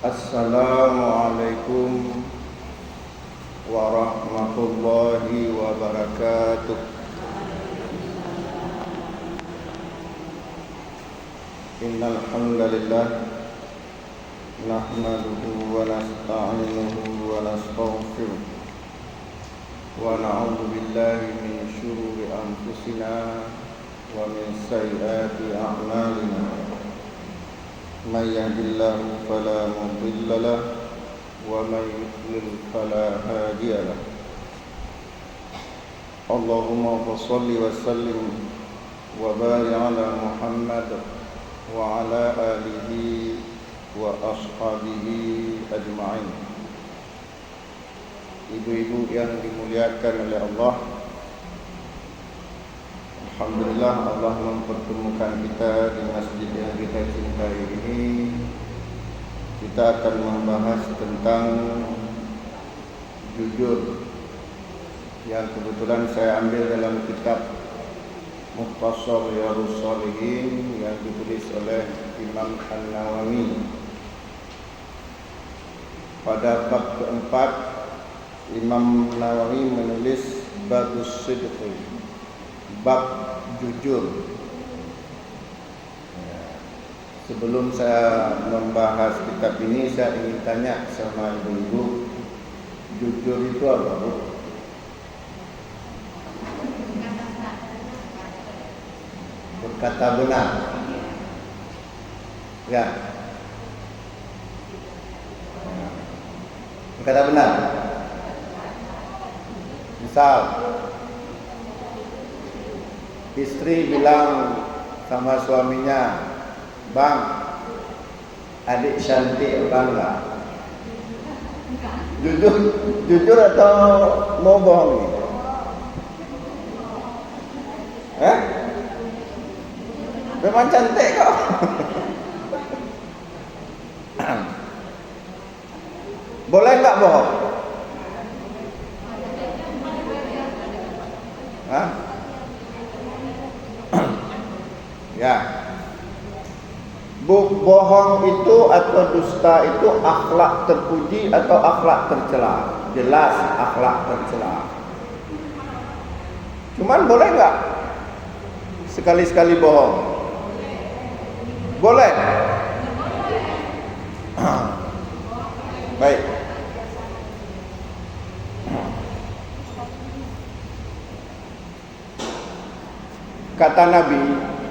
Assalamualaikum warahmatullahi wabarakatuh. Innal hamdalillah nahmaduhu wa nasta'inuhu wa nastaghfiruh wa na'udzu billahi min syururi anfusina wa min sayyiati a'malina. May yahdihillahu fala mudilla lahu wa may yudlil fala hadiya lahu. Allahumma shalli wa sallim wa barik ala Muhammad wa ala alihi wa ashabihi ajma'in. Ibu-ibu yang dimuliakan oleh Allah, alhamdulillah Allah mempertemukan kita di masjid yang kita cintai ini. Kita akan membahas tentang jujur yang kebetulan saya ambil dalam kitab Mukhtasar Riyadhus Shalihin yang ditulis oleh Imam An-Nawawi. Pada bab keempat, Imam Nawawi menulis Babus Sidqi, bab jujur. Sebelum saya membahas kitab ini, saya ingin tanya sama ibu-ibu, jujur itu apa, Bu? Berkata benar. Ya. Berkata benar. Misal istri bilang sama suaminya, "Bang, adik cantik bangga." Jujur atau mau bohong? Memang cantik kok. Boleh nggak bohong? Hah? Ya. Bohong itu atau dusta itu akhlak terpuji atau akhlak tercela? Jelas akhlak tercela. Cuman boleh nggak sekali-sekali bohong? Boleh. Baik. Kata Nabi,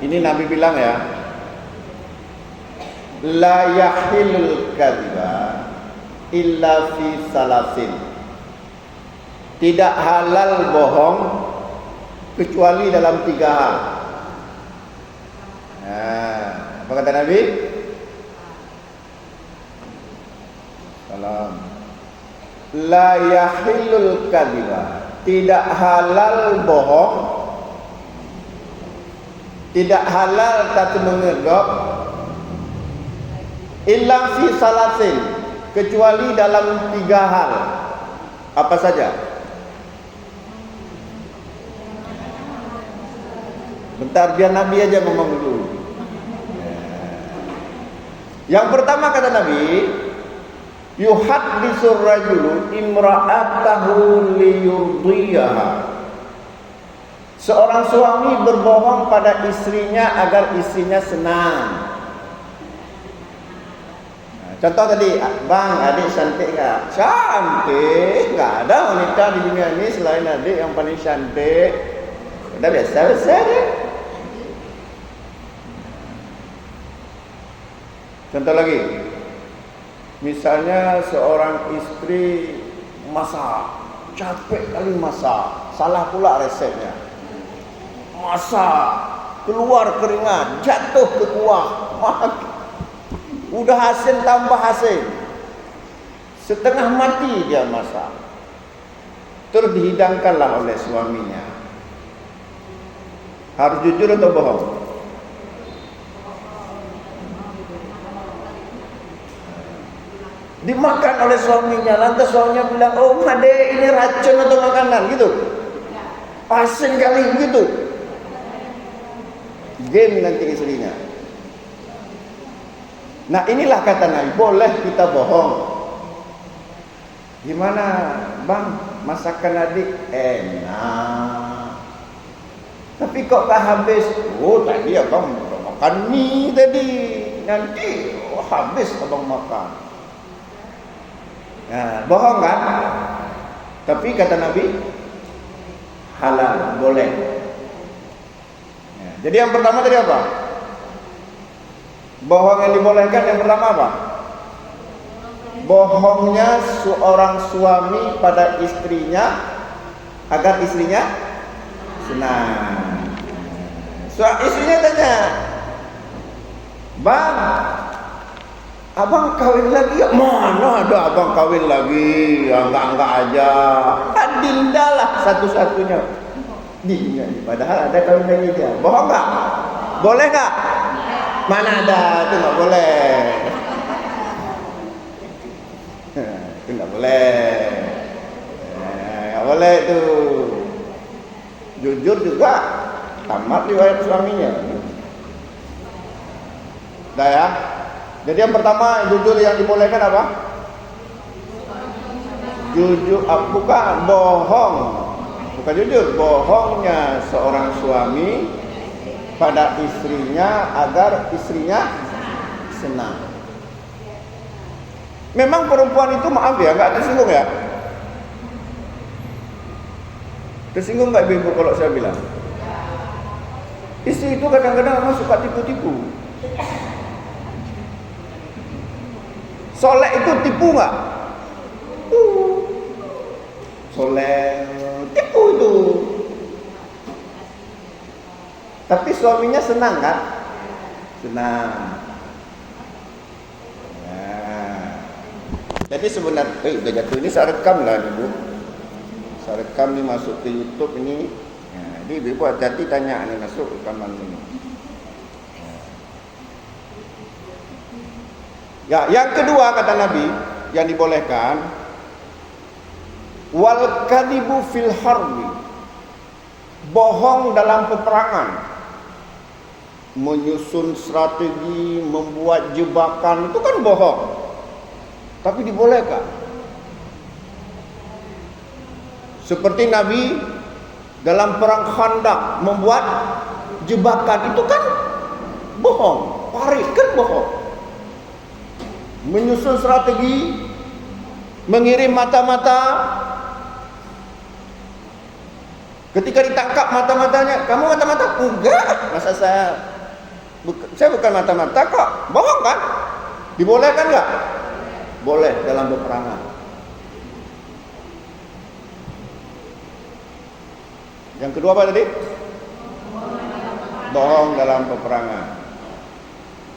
ini Nabi bilang ya, la yahilul kadhiba illa fi salasin. Tidak halal bohong kecuali dalam 3 hal. Apa kata Nabi? Salam. La yahilul kadhiba. Tidak halal bohong, tidak halal tak mengedok, illa fi salasin, kecuali dalam 3 hal. Apa saja? Bentar, biar Nabi aja ngomong dulu. Yang pertama kata Nabi, yuhaddisur rajulu imra'atahu liyurdiyaha. Seorang suami berbohong pada istrinya agar istrinya senang. Contoh tadi, "Bang, adik cantik gak?" Cantik, gak ada wanita di dunia ini selain adik yang paling cantik. Udah biasa-biasa deh. Contoh lagi, misalnya seorang istri masak, capek kali masak, salah pula resepnya. Masak, keluar keringat, jatuh ke kuah, udah hasil tambah hasil, setengah mati dia masak. Terus dihidangkanlah oleh suaminya. Harus jujur atau bohong? Dimakan oleh suaminya, lantas suaminya bilang, "Oh adek, ini racun atau makanan?" Gitu. Asin kali begitu. Game nanti istrinya. Nah inilah kata Nabi, boleh kita bohong. Gimana bang, masakan adik enak, tapi kok gak habis? Oh tadi abang makan mie tadi, nanti habis abang makan. Nah, bohong kan? Tapi kata Nabi halal, boleh. Nah, jadi yang pertama tadi apa? Bohong yang dibolehkan yang pertama apa? Bohongnya seorang suami pada istrinya agar istrinya senang. Istrinya tanya, bang, abang kawin lagi ya? Mana ada abang kawin lagi? Enggak aja. Dinda lah satu-satunya. Dinda, padahal ada kawin lagi dia. Bohong nggak? Boleh nggak? Mana ada? Itu nggak boleh. Itu nggak boleh. Nggak boleh itu. Jujur juga tamat riwayat suaminya. Dah ya. Jadi yang pertama jujur yang dibolehkan apa? Jujur, bukan bohong. Bukan jujur, bohongnya seorang suami pada istrinya agar istrinya senang. Memang perempuan itu maaf ya, nggak tersinggung ya? Tersinggung nggak ibu kalau saya bilang? Istri itu kadang-kadang memang suka tipu-tipu. Soleh itu tipu nggak? Soleh tipu itu. Tapi suaminya senang kan? Senang. Nah. Jadi sebenarnya, udah jatuh ini saya rekam lah ibu. Saya rekam nih masuk ke YouTube ini. Nah, jadi ibu hati-hati tanya nih masuk rekaman ini. Ya, yang kedua kata Nabi yang dibolehkan, wal kadibu fil harbi, bohong dalam peperangan, menyusun strategi, membuat jebakan, itu kan bohong, tapi dibolehkan. Seperti Nabi dalam perang Khandaq membuat jebakan, itu kan bohong, parit kan bohong. Menyusun strategi, mengirim mata-mata. Ketika ditangkap mata-matanya, kamu mata-mata? Enggak, masa saya bukan mata-mata kok. Bohong kan? Dibolehkan enggak? Boleh dalam peperangan. Yang kedua apa tadi? Bohong dalam peperangan.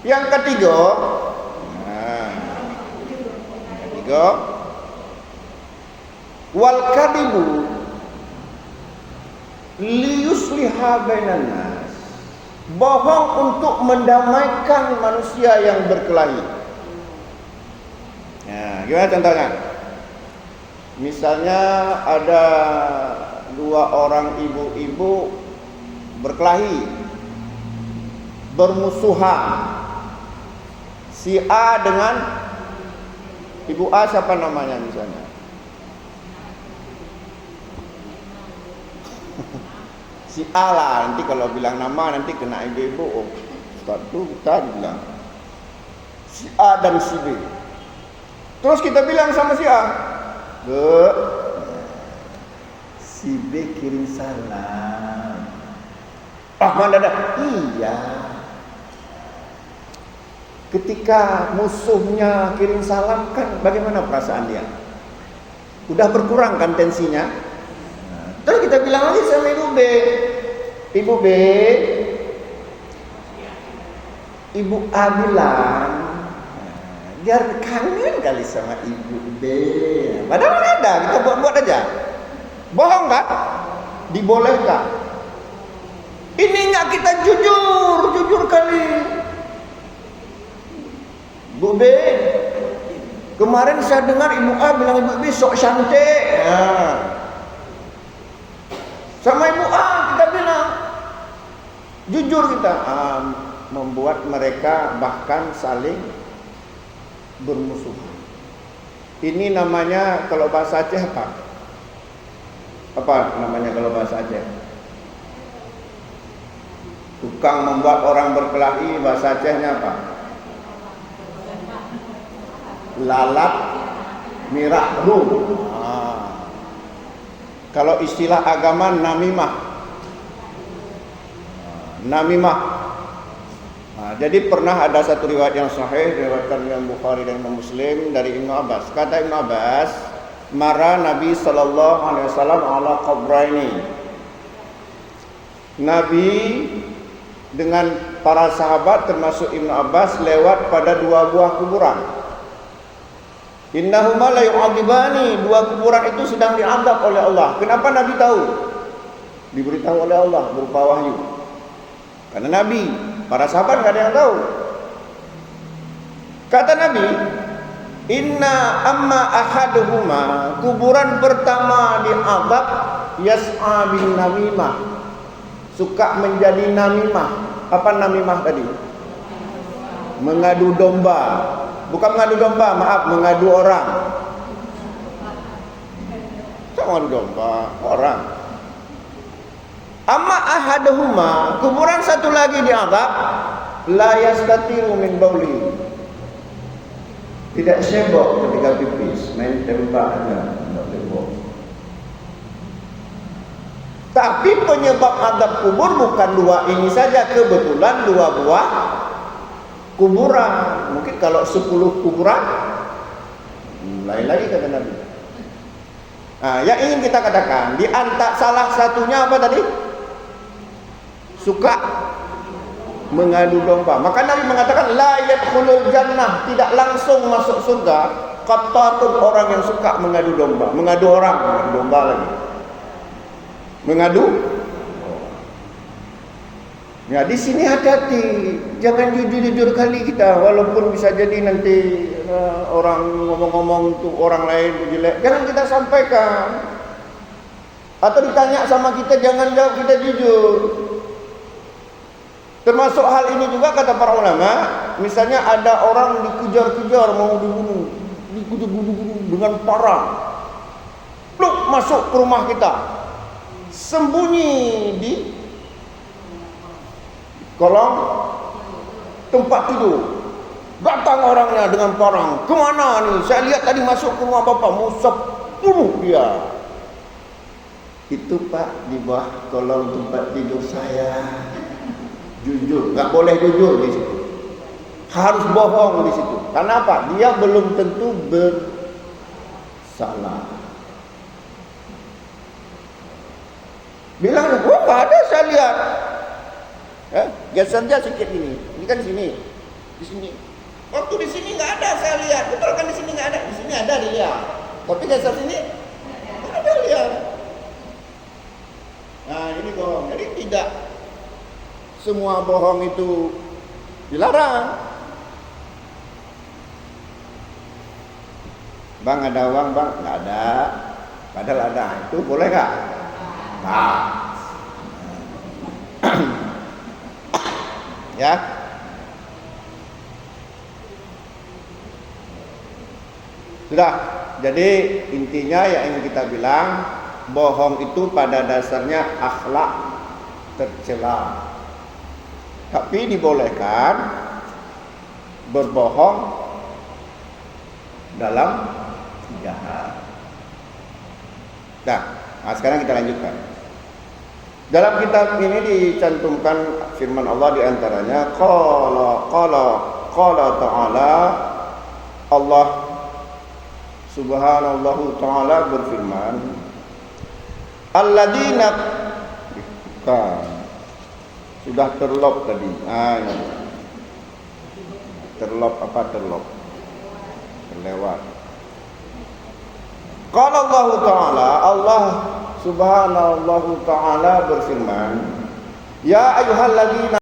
Yang ketiga, wal kadibu liyusliha bainan nas, bohong untuk mendamaikan manusia yang berkelahi. Nah, gimana contohnya? Misalnya ada dua orang ibu-ibu berkelahi, bermusuhan. Si A dengan Ibu A siapa namanya misalnya? Si A lah, nanti kalau bilang nama nanti kena ibu-ibu. Oh, Ustaz tuh kita bilang si A dan si B. Terus kita bilang sama si A, si B kirim salam. Ah, mana ada? Iya. Ketika musuhnya kirim salam kan bagaimana perasaan dia? Udah berkurang kan tensinya? Nah, terus kita bilang lagi sama Ibu B, Ibu B, Ibu A bilang, biar kangen kali sama Ibu B. Padahal ada, kita buat-buat aja. Bohong kan? Dibolehkan. Ini nggak kita jujur kali. Bu B, kemarin saya dengar Ibu A bilang Ibu B sok cantik. Nah, sama Ibu A kita bilang jujur kita, membuat mereka bahkan saling bermusuhan. Ini namanya kalau bahasa Aceh apa? Apa namanya kalau bahasa Aceh? Tukang membuat orang berkelahi, bahasa Acehnya apa? Lalat mirahru. Kalau istilah agama namimah. Namimah. Jadi pernah ada satu riwayat yang sahih diriwayatkan Imam Bukhari dan Imam Muslim dari Ibnu Abbas. Kata Ibnu Abbas, mara Nabi sallallahu alaihi wasallam ala qabraini. Nabi dengan para sahabat termasuk Ibnu Abbas lewat pada dua buah kuburan. Innahuma la yu'adzibani, dua kuburan itu sedang diazab oleh Allah. Kenapa Nabi tahu? Diberitahu oleh Allah berupa wahyu. Karena Nabi, para sahabat enggak ada yang tahu. Kata Nabi, inna amma ahaduhuma, kuburan pertama diazab yas'a bin namimah, suka menjadi namimah. Apa namimah tadi? Mengadu domba. Bukan mengadu domba, maaf, mengadu orang. Siapa mengadu domba? Orang. Amma ahaduhuma, kuburan satu lagi diazab, la yastatiru min bauli. Tidak sibuk ketika pipis, main tembak aja, tidak sibuk. Tapi penyebab azab kubur bukan dua ini saja, kebetulan dua buah kuburan. Mungkin kalau 10 kuburan lain lagi kata Nabi. Nah, yang ingin kita katakan di antara salah satunya apa tadi? Suka mengadu domba. Maka Nabi mengatakan la yadkhulul jannah, tidak langsung masuk surga qattatun, orang yang suka mengadu domba, mengadu orang, mengadu domba lagi. Mengadu. Ya, di sini hati-hati, jangan jujur-jujur kali kita, walaupun bisa jadi nanti orang ngomong-ngomong untuk orang lain jelek, jangan kita sampaikan. Atau ditanya sama kita, jangan jawab kita jujur. Termasuk hal ini juga kata para ulama, misalnya ada orang dikejar-kejar mau dibunuh, dikejar-kejar dengan parah, pluk masuk ke rumah kita, sembunyi di kolong tempat tidur. Datang orangnya dengan parang. Kemana nih? Saya lihat tadi masuk ke rumah bapak, mau bunuh dia. Itu Pak, di bawah kolong tempat tidur saya. Jujur, nggak boleh jujur di situ. Harus bohong di situ. Karena apa? Dia belum tentu bersalah. Bilang, oh nggak ada, saya lihat. Geser aja sedikit ini. Ini kan di sini. Di sini. Waktu di sini nggak ada, saya lihat. Betul kan di sini nggak ada? Di sini ada dilihat. Tapi geser sini nggak ada lihat. Nah ini bohong. Jadi tidak semua bohong itu dilarang. Bang ada uang bang? Nggak ada. Padahal ada. Itu boleh nggak? Nah. Ya. Sudah. Jadi intinya yang ingin kita bilang, bohong itu pada dasarnya akhlak tercela. Tapi dibolehkan berbohong dalam jahat. Nah, sekarang kita lanjutkan. Dalam kitab ini dicantumkan firman Allah di antaranya qala ta'ala, Allah Subhanallahu ta'ala berfirman, alladzina, sudah terlop tadi. Terlop apa terlop? Terlewat. Qala Allah ta'ala, Allah Subhanallahu ta'ala berfirman, ya ayyuhalladzina